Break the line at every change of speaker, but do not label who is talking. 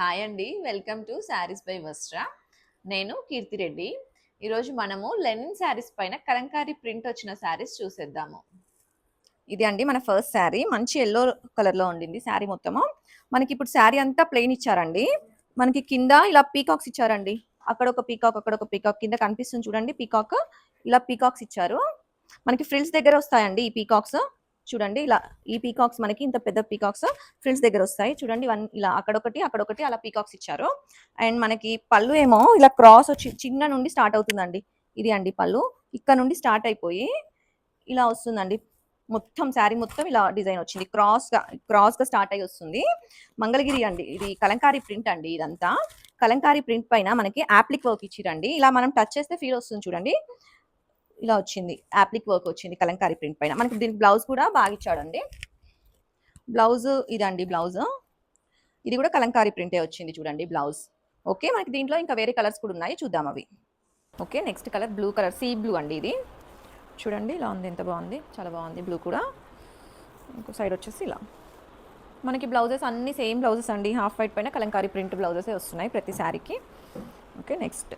Hi అండి, welcome to saris by వస్త్ర. నేను కీర్తిరెడ్డి. ఈరోజు మనము లెనిన్ శారీస్ పైన కలంకారీ ప్రింట్ వచ్చిన శారీస్ చూసేద్దాము. ఇది అండి మన ఫస్ట్ శారీ. మంచి ఎల్లో కలర్లో ఉండింది శారీ మొత్తము. మనకి ఇప్పుడు శారీ అంతా ప్లెయిన్ ఇచ్చారండి. మనకి కింద ఇలా పీకాక్స్ ఇచ్చారండి. అక్కడ ఒక పీకాక్, అక్కడ ఒక పీకాక్, కింద కనిపిస్తుంది చూడండి పీకాక్. ఇలా పీకాక్స్ ఇచ్చారు. మనకి ఫ్రిల్స్ దగ్గర వస్తాయండి ఈ పీకాక్స్. చూడండి ఇలా ఈ పీకాక్స్ మనకి ఇంత పెద్ద పీకాక్స్ ఫ్రిల్స్ దగ్గర వస్తాయి చూడండి. వన్ ఇలా అక్కడొకటి అలా పీకాక్స్ ఇచ్చారు. అండ్ మనకి పళ్ళు ఏమో ఇలా క్రాస్ వచ్చి చిన్న నుండి స్టార్ట్ అవుతుందండి. ఇది అండి పళ్ళు. ఇక్కడ నుండి స్టార్ట్ అయిపోయి ఇలా వస్తుందండి. మొత్తం శారీ మొత్తం ఇలా డిజైన్ వచ్చింది. క్రాస్గా స్టార్ట్ అయ్యి వస్తుంది. మంగళగిరి అండి, ఇది కలంకారీ ప్రింట్ అండి. ఇదంతా కలంకారీ ప్రింట్ పైన మనకి యాప్లిక్ వర్క్ ఇచ్చిరండి. ఇలా మనం టచ్ చేస్తే ఫీల్ వస్తుంది చూడండి. ఇలా వచ్చింది, యాప్లిక్ వర్క్ వచ్చింది కలంకారీ ప్రింట్ పైన. మనకి దీనికి బ్లౌజ్ కూడా బాగా ఇచ్చాడండి. బ్లౌజ్ ఇదండి బ్లౌజ్. ఇది కూడా కలంకారీ ప్రింటే వచ్చింది చూడండి బ్లౌజ్. ఓకే, మనకి దీంట్లో ఇంకా వేరే కలర్స్ కూడా ఉన్నాయి, చూద్దాం అవి. Okay, next colour blue colour, sea blue అండి. ఇది చూడండి ఇలా ఉంది, ఎంత బాగుంది, చాలా బాగుంది బ్లూ కూడా. ఇంకో సైడ్ వచ్చేసి ఇలా మనకి బ్లౌజెస్ అన్ని సేమ్ బ్లౌజెస్ అండి. హాఫ్ వైట్ పైన కలంకారీ ప్రింట్ బ్లౌజెస్ వస్తున్నాయి ప్రతి శారీకి. Okay, next